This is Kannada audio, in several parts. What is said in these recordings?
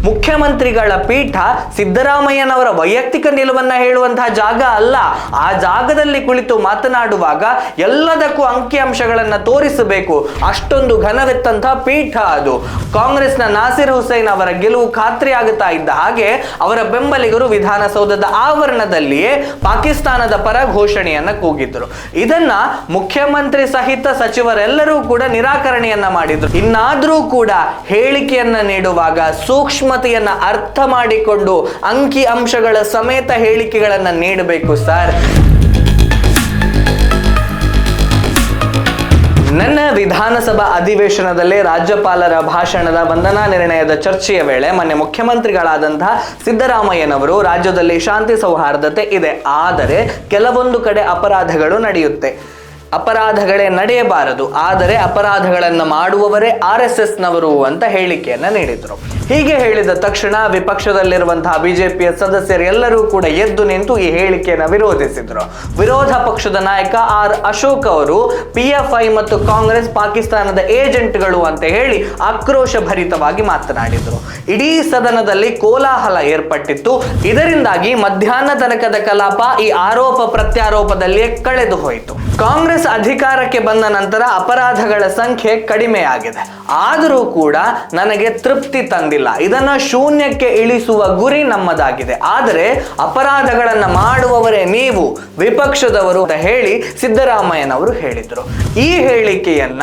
ಮುಖ್ಯಮಂತ್ರಿಗಳ ಪೀಠ ಸಿದ್ದರಾಮಯ್ಯನವರ ವೈಯಕ್ತಿಕ ನಿಲುವನ್ನ ಹೇಳುವಂತಹ ಜಾಗ ಅಲ್ಲ. ಆ ಜಾಗದಲ್ಲಿ ಕುಳಿತು ಮಾತನಾಡುವಾಗ ಎಲ್ಲದಕ್ಕೂ ಅಂಕಿಅಂಶಗಳನ್ನ ತೋರಿಸಬೇಕು. ಅಷ್ಟೊಂದು ಘನವೆತ್ತಂತಹ ಪೀಠ ಅದು. ಕಾಂಗ್ರೆಸ್ನ ನಾಸಿರ್ ಹುಸೇನ್ ಅವರ ಗೆಲುವು ಖಾತ್ರಿ ಆಗುತ್ತಾ ಇದ್ದ ಹಾಗೆ ಅವರ ಬೆಂಬಲಿಗರು ವಿಧಾನಸೌಧದ ಆವರಣದಲ್ಲಿಯೇ ಪಾಕಿಸ್ತಾನದ ಪರ ಘೋಷಣೆಯನ್ನ ಕೂಗಿದ್ರು. ಇದನ್ನ ಮುಖ್ಯಮಂತ್ರಿ ಸಹಿತ ಸಚಿವರೆಲ್ಲರೂ ಕೂಡ ನಿರಾಕರಣೆಯನ್ನ ಮಾಡಿದ್ರು. ಇನ್ನಾದ್ರೂ ಕೂಡ ಹೇಳಿಕೆಯನ್ನ ನೀಡುವಾಗ ಸೂಕ್ಷ್ಮತೆಯನ್ನ ಅರ್ಥ ಮಾಡಿಕೊಂಡು ಅಂಕಿ ಅಂಶಗಳ ಸಮೇತ ಹೇಳಿಕೆಗಳನ್ನ ನೀಡಬೇಕು ಸರ್. ನನ್ನ ವಿಧಾನಸಭಾ ಅಧಿವೇಶನದಲ್ಲಿ ರಾಜ್ಯಪಾಲರ ಭಾಷಣದ ವಂದನಾ ನಿರ್ಣಯದ ಚರ್ಚೆಯ ವೇಳೆ ಮೊನ್ನೆ ಮುಖ್ಯಮಂತ್ರಿಗಳಾದಂತಹ ಸಿದ್ದರಾಮಯ್ಯನವರು ರಾಜ್ಯದಲ್ಲಿ ಶಾಂತಿ ಸೌಹಾರ್ದತೆ ಇದೆ, ಆದರೆ ಕೆಲವೊಂದು ಕಡೆ ಅಪರಾಧಗಳು ನಡೆಯುತ್ತೆ, ಅಪರಾಧಗಳೇ ನಡೆಯಬಾರದು, ಆದರೆ ಅಪರಾಧಗಳನ್ನು ಮಾಡುವವರೇ RSS ನವರು ಅಂತ ಹೇಳಿಕೆಯನ್ನ ನೀಡಿದ್ರು. ಹೀಗೆ ಹೇಳಿದ ತಕ್ಷಣ ವಿಪಕ್ಷದಲ್ಲಿರುವಂತಹ ಬಿಜೆಪಿಯ ಸದಸ್ಯರೆಲ್ಲರೂ ಕೂಡ ಎದ್ದು ನಿಂತು ಈ ಹೇಳಿಕೆಯನ್ನು ವಿರೋಧಿಸಿದ್ರು. ವಿರೋಧ ಪಕ್ಷದ ನಾಯಕ R ಅಶೋಕ್ ಅವರು PFI ಮತ್ತು ಕಾಂಗ್ರೆಸ್ ಪಾಕಿಸ್ತಾನದ ಏಜೆಂಟ್ಗಳು ಅಂತ ಹೇಳಿ ಆಕ್ರೋಶ ಭರಿತವಾಗಿ ಮಾತನಾಡಿದ್ರು. ಇಡೀ ಸದನದಲ್ಲಿ ಕೋಲಾಹಲ ಏರ್ಪಟ್ಟಿತ್ತು. ಇದರಿಂದಾಗಿ ಮಧ್ಯಾಹ್ನ ತನಕದ ಕಲಾಪ ಈ ಆರೋಪ ಪ್ರತ್ಯಾರೋಪದಲ್ಲಿಯೇ ಕಳೆದು ಹೋಯಿತು. ಕಾಂಗ್ರೆಸ್ ಅಧಿಕಾರಕ್ಕೆ ಬಂದ ನಂತರ ಅಪರಾಧಗಳ ಸಂಖ್ಯೆ ಕಡಿಮೆಯಾಗಿದೆ, ಆದರೂ ಕೂಡ ನನಗೆ ತೃಪ್ತಿ ತಂದಿಲ್ಲ. ಇದನ್ನ ಶೂನ್ಯಕ್ಕೆ ಇಳಿಸುವ ಗುರಿ ನಮ್ಮದಾಗಿದೆ, ಆದರೆ ಅಪರಾಧಗಳನ್ನ ಮಾಡುವವರೇ ನೀವು ವಿಪಕ್ಷದವರು ಅಂತ ಹೇಳಿ ಸಿದ್ದರಾಮಯ್ಯನವರು ಹೇಳಿದ್ರು. ಈ ಹೇಳಿಕೆಯನ್ನ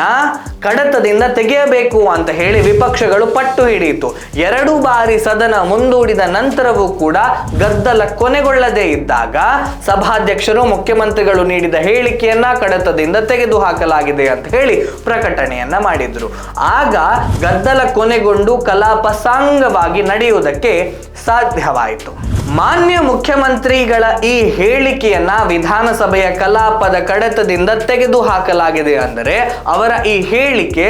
ಕಡತದಿಂದ ತೆಗೆಯಬೇಕು ಅಂತ ಹೇಳಿ ವಿಪಕ್ಷಗಳು ಪಟ್ಟು ಹಿಡಿಯಿತು. 2 ಬಾರಿ ಸದನ ಮುಂದೂಡಿದ ನಂತರವೂ ಕೂಡ ಗದ್ದಲ ಕೊನೆಗೊಳ್ಳದೇ ಇದ್ದಾಗ ಸಭಾಧ್ಯಕ್ಷರು ಮುಖ್ಯಮಂತ್ರಿಗಳು ನೀಡಿದ ಹೇಳಿಕೆಯನ್ನ ಕಡತದಿಂದ ತೆಗೆದು ಹಾಕಲಾಗಿದೆ ಅಂತ ಹೇಳಿ ಪ್ರಕಟಣೆಯನ್ನ ಮಾಡಿದ್ರು. ಆಗ ಗದ್ದಲ ಕೊನೆಗೊಂಡು ಕಲಾಪ ಸಾಂಗವಾಗಿ ನಡೆಯುವುದಕ್ಕೆ ಸಾಧ್ಯವಾಯಿತು. ಮಾನ್ಯ ಮುಖ್ಯಮಂತ್ರಿಗಳ ಈ ಹೇಳಿಕೆಯನ್ನ ವಿಧಾನಸಭೆಯ ಕಲಾಪದ ಕಡತದಿಂದ ತೆಗೆದು ಹಾಕಲಾಗಿದೆ ಅಂದರೆ ಅವರ ಈ ಹೇಳಿಕೆ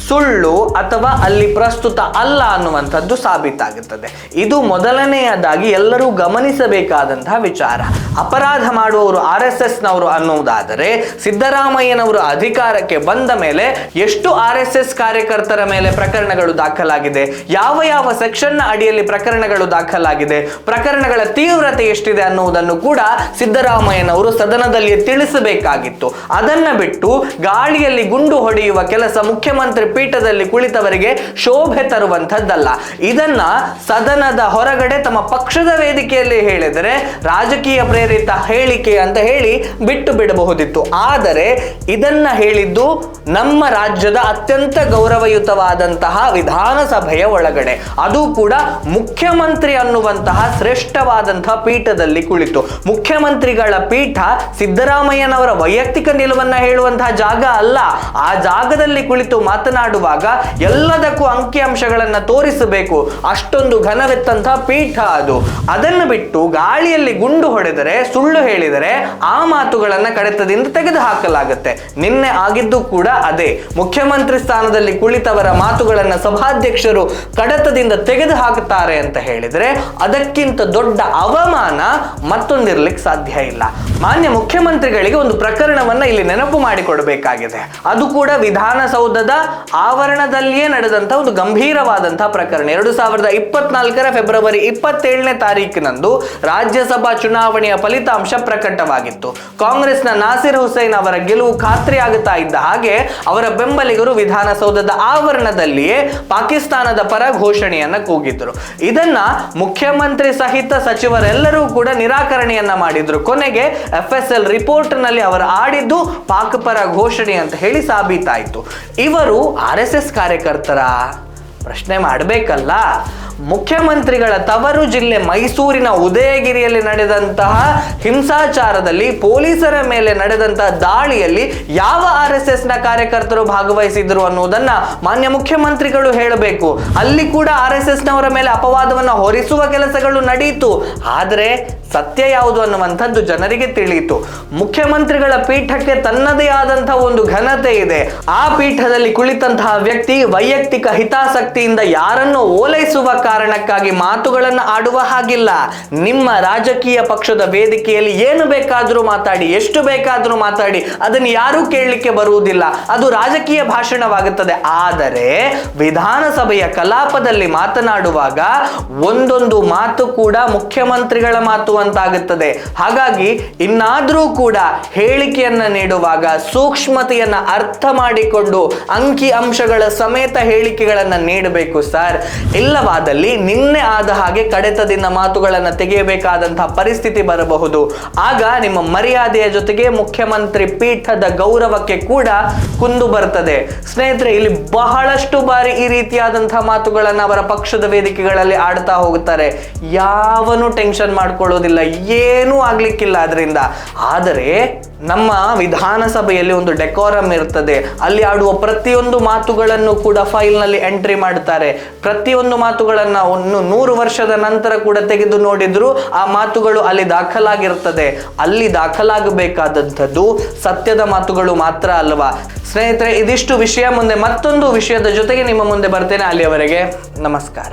ಸುಳ್ಳು ಅಥವಾ ಅಲ್ಲಿ ಪ್ರಸ್ತುತ ಅಲ್ಲ ಅನ್ನುವಂಥದ್ದು ಸಾಬೀತಾಗುತ್ತದೆ. ಇದು ಮೊದಲನೆಯದಾಗಿ ಎಲ್ಲರೂ ಗಮನಿಸಬೇಕಾದಂತಹ ವಿಚಾರ. ಅಪರಾಧ ಮಾಡುವವರು RSS ನವರು ಅನ್ನುವುದಾದರೆ ಸಿದ್ದರಾಮಯ್ಯನವರು ಅಧಿಕಾರಕ್ಕೆ ಬಂದ ಮೇಲೆ ಎಷ್ಟು RSS ಕಾರ್ಯಕರ್ತರ ಮೇಲೆ ಪ್ರಕರಣಗಳು ದಾಖಲಾಗಿದೆ, ಯಾವ ಯಾವ ಸೆಕ್ಷನ್ನ ಅಡಿಯಲ್ಲಿ ಪ್ರಕರಣಗಳು ದಾಖಲಾಗಿದೆ, ಪ್ರಕರಣಗಳ ತೀವ್ರತೆ ಎಷ್ಟಿದೆ ಅನ್ನುವುದನ್ನು ಕೂಡ ಸಿದ್ದರಾಮಯ್ಯನವರು ಸದನದಲ್ಲಿ ತಿಳಿಸಬೇಕಾಗಿತ್ತು. ಅದನ್ನ ಬಿಟ್ಟು ಗಾಳಿಯಲ್ಲಿ ಗುಂಡು ಹೊಡೆಯುವ ಕೆಲಸ ಮುಖ್ಯಮಂತ್ರಿ ಪೀಠದಲ್ಲಿ ಕುಳಿತವರಿಗೆ ಶೋಭೆ ತರುವಂತದ್ದಲ್ಲ. ಇದನ್ನ ಸದನದ ಹೊರಗಡೆ ತಮ್ಮ ಪಕ್ಷದ ವೇದಿಕೆಯಲ್ಲಿ ಹೇಳಿದರೆ ರಾಜಕೀಯ ಪ್ರೇರಿತ ಹೇಳಿಕೆ ಅಂತ ಹೇಳಿ ಬಿಟ್ಟು ಬಿಡಬಹುದಿತ್ತು. ಆದರೆ ಇದನ್ನ ಹೇಳಿದ್ದು ನಮ್ಮ ರಾಜ್ಯದ ಅತ್ಯಂತ ಗೌರವಯುತವಾದಂತಹ ವಿಧಾನಸಭೆಯ ಒಳಗಡೆ, ಅದು ಕೂಡ ಮುಖ್ಯಮಂತ್ರಿ ಅನ್ನುವಂತಹ ಶ್ರೇಷ್ಠವಾದಂತಹ ಪೀಠದಲ್ಲಿ ಕುಳಿತು. ಮುಖ್ಯಮಂತ್ರಿಗಳ ಪೀಠ ಸಿದ್ದರಾಮಯ್ಯನವರ ವೈಯಕ್ತಿಕ ನಿಲುವನ್ನ ಹೇಳುವಂತಹ ಜಾಗ ಅಲ್ಲ. ಆ ಜಾಗದಲ್ಲಿ ಕುಳಿತು ಮಾತನಾಡುವಾಗ ಎಲ್ಲದಕ್ಕೂ ಅಂಕಿಅಂಶಗಳನ್ನ ತೋರಿಸಬೇಕು. ಅಷ್ಟೊಂದು ಘನವೆತ್ತಂತಹ ಪೀಠ ಅದು. ಅದನ್ನು ಬಿಟ್ಟು ಗಾಳಿಯಲ್ಲಿ ಗುಂಡು ಹೊಡೆದರೆ, ಸುಳ್ಳು ಹೇಳಿದರೆ ಆ ಮಾತುಗಳನ್ನ ಕಡತದಿಂದ ತೆಗೆದು ಹಾಕಲಾಗುತ್ತೆ. ನಿನ್ನೆ ಆಗಿದ್ದು ಕೂಡ ಅದೇ. ಮುಖ್ಯಮಂತ್ರಿ ಸ್ಥಾನದಲ್ಲಿ ಕುಳಿತವರ ಮಾತುಗಳನ್ನ ಸಭಾಧ್ಯಕ್ಷರು ಕಡತದಿಂದ ತೆಗೆದು ಹಾಕುತ್ತಾರೆ ಅಂತ ಹೇಳಿದ್ರೆ ಅದಕ್ಕಿಂತ ದೊಡ್ಡ ಅವಮಾನ ಮತ್ತೊಂದಿರ್ಲಿಕ್ಕೆ ಸಾಧ್ಯ ಇಲ್ಲ. ಮಾನ್ಯ ಮುಖ್ಯಮಂತ್ರಿಗಳಿಗೆ ಒಂದು ಪ್ರಕರಣವನ್ನ ಇಲ್ಲಿ ನೆನಪು ಮಾಡಿಕೊಡಬೇಕಾಗಿದೆ. ಅದು ಕೂಡ ವಿಧಾನಸೌಧದ ಆವರಣದಲ್ಲಿಯೇ ನಡೆದಂತಹ ಒಂದು ಗಂಭೀರವಾದಂತಹ ಪ್ರಕರಣ. 2024 ಫೆಬ್ರವರಿ 27ನೇ ತಾರೀಕಿನಂದು ರಾಜ್ಯಸಭಾ ಚುನಾವಣೆಯ ಫಲಿತಾಂಶ ಪ್ರಕಟವಾಗಿತ್ತು. ಕಾಂಗ್ರೆಸ್ನ ನಾಸಿರ್ ಹುಸೇನ್ ಅವರ ಗೆಲುವು ಖಾತ್ರಿ ಆಗುತ್ತಾ ಇದ್ದ ಹಾಗೆ ಅವರ ಬೆಂಬಲಿಗರು ವಿಧಾನಸೌಧದ ಆವರಣದಲ್ಲಿಯೇ ಪಾಕಿಸ್ತಾನದ ಪರ ಘೋಷಣೆಯನ್ನ ಕೂಗಿದ್ರು. ಇದನ್ನ ಮುಖ್ಯಮಂತ್ರಿ ಸಹಿತ ಸಚಿವರೆಲ್ಲರೂ ಕೂಡ ನಿರಾಕರಣೆಯನ್ನ ಮಾಡಿದ್ರು. ಕೊನೆಗೆ FSL ರಿಪೋರ್ಟ್ ನಲ್ಲಿ ಅವರು ಆಡಿದ್ದು ಪಾಕ್ ಪರ ಘೋಷಣೆ ಅಂತ ಹೇಳಿ ಸಾಬೀತಾಯಿತು. ಇವರು RSS ಕಾರ್ಯಕರ್ತರ ಪ್ರಶ್ನೆ ಮಾಡಬೇಕಲ್ಲ. ಮುಖ್ಯಮಂತ್ರಿಗಳ ತವರು ಜಿಲ್ಲೆ ಮೈಸೂರಿನ ಉದಯಗಿರಿಯಲ್ಲಿ ನಡೆದಂತಹ ಹಿಂಸಾಚಾರದಲ್ಲಿ ಪೊಲೀಸರ ಮೇಲೆ ನಡೆದಂತಹ ದಾಳಿಯಲ್ಲಿ ಯಾವ RSS ನ ಕಾರ್ಯಕರ್ತರು ಭಾಗವಹಿಸಿದ್ರು ಅನ್ನುವುದನ್ನ ಮಾನ್ಯ ಮುಖ್ಯಮಂತ್ರಿಗಳು ಹೇಳಬೇಕು. ಅಲ್ಲಿ ಕೂಡ RSS ನವರ ಮೇಲೆ ಅಪವಾದವನ್ನ ಹೊರಿಸುವ ಕೆಲಸಗಳು ನಡೆಯಿತು. ಆದರೆ ಸತ್ಯ ಯಾವುದು ಅನ್ನುವಂಥದ್ದು ಜನರಿಗೆ ತಿಳಿಯಿತು. ಮುಖ್ಯಮಂತ್ರಿಗಳ ಪೀಠಕ್ಕೆ ತನ್ನದೇ ಆದಂತಹ ಒಂದು ಘನತೆ ಇದೆ. ಆ ಪೀಠದಲ್ಲಿ ಕುಳಿತಂತಹ ವ್ಯಕ್ತಿ ವೈಯಕ್ತಿಕ ಹಿತಾಸಕ್ತಿಯಿಂದ ಯಾರನ್ನು ಓಲೈಸುವ ಕಾರಣಕ್ಕಾಗಿ ಮಾತುಗಳನ್ನು ಆಡುವ ಹಾಗಿಲ್ಲ. ನಿಮ್ಮ ರಾಜಕೀಯ ಪಕ್ಷದ ವೇದಿಕೆಯಲ್ಲಿ ಏನು ಬೇಕಾದರೂ ಮಾತಾಡಿ, ಎಷ್ಟು ಬೇಕಾದರೂ ಮಾತಾಡಿ, ಅದನ್ನು ಯಾರೂ ಕೇಳಲಿಕ್ಕೆ ಬರುವುದಿಲ್ಲ. ಅದು ರಾಜಕೀಯ ಭಾಷಣವಾಗುತ್ತದೆ. ಆದರೆ ವಿಧಾನಸಭೆಯ ಕಲಾಪದಲ್ಲಿ ಮಾತನಾಡುವಾಗ ಒಂದೊಂದು ಮಾತು ಕೂಡ ಮುಖ್ಯಮಂತ್ರಿಗಳ ಮಾತು ಅಂತಾಗುತ್ತದೆ. ಹಾಗಾಗಿ ಇನ್ನಾದರೂ ಕೂಡ ಹೇಳಿಕೆಯನ್ನ ನೀಡುವಾಗ ಸೂಕ್ಷ್ಮತೆಯನ್ನ ಅರ್ಥ ಮಾಡಿಕೊಂಡು ಅಂಕಿ ಅಂಶಗಳ ಸಮೇತ ಹೇಳಿಕೆಗಳನ್ನ ನೀಡಬೇಕು ಸರ್. ಇಲ್ಲವಾದಲ್ಲಿ ನಿನ್ನೆ ಆದ ಹಾಗೆ ಕಡೆತದಿಂದ ಮಾತುಗಳನ್ನು ತೆಗೆಯಬೇಕಾದಂತಹ ಪರಿಸ್ಥಿತಿ ಬರಬಹುದು. ಆಗ ನಿಮ್ಮ ಮರ್ಯಾದೆಯ ಜೊತೆಗೆ ಮುಖ್ಯಮಂತ್ರಿ ಪೀಠದ ಗೌರವಕ್ಕೆ ಕೂಡ ಕುಂದು ಬರ್ತದೆ. ಸ್ನೇಹಿತರೆ, ಇಲ್ಲಿ ಬಹಳಷ್ಟು ಬಾರಿ ಈ ರೀತಿಯಾದಂತಹ ಮಾತುಗಳನ್ನು ಅವರ ಪಕ್ಷದ ವೇದಿಕೆಗಳಲ್ಲಿ ಆಡ್ತಾ ಹೋಗುತ್ತಾರೆ. ಯಾವನು ಟೆನ್ಷನ್ ಮಾಡ್ಕೊಳ್ಳೋದಿಲ್ಲ, ಏನೂ ಆಗ್ಲಿಕ್ಕಿಲ್ಲ ಅದರಿಂದ. ಆದರೆ ನಮ್ಮ ವಿಧಾನಸಭೆಯಲ್ಲಿ ಒಂದು ಡೆಕೋರಮ್ ಇರ್ತದೆ. ಅಲ್ಲಿ ಆಡುವ ಪ್ರತಿಯೊಂದು ಮಾತುಗಳನ್ನು ಕೂಡ ಫೈಲ್ನಲ್ಲಿ ಎಂಟ್ರಿ ಮಾಡ್ತಾರೆ. ಪ್ರತಿಯೊಂದು ಮಾತುಗಳನ್ನು 100 ವರ್ಷದ ನಂತರ ಕೂಡ ತೆಗೆದು ನೋಡಿದ್ರು ಆ ಮಾತುಗಳು ಅಲ್ಲಿ ದಾಖಲಾಗಿರ್ತದೆ. ಅಲ್ಲಿ ದಾಖಲಾಗಬೇಕಾದಂಥದ್ದು ಸತ್ಯದ ಮಾತುಗಳು ಮಾತ್ರ ಅಲ್ವಾ ಸ್ನೇಹಿತರೆ? ಇದಿಷ್ಟು ವಿಷಯ. ಮುಂದೆ ಮತ್ತೊಂದು ವಿಷಯದ ಜೊತೆಗೆ ನಿಮ್ಮ ಮುಂದೆ ಬರ್ತೇನೆ. ಅಲ್ಲಿಯವರೆಗೆ ನಮಸ್ಕಾರ.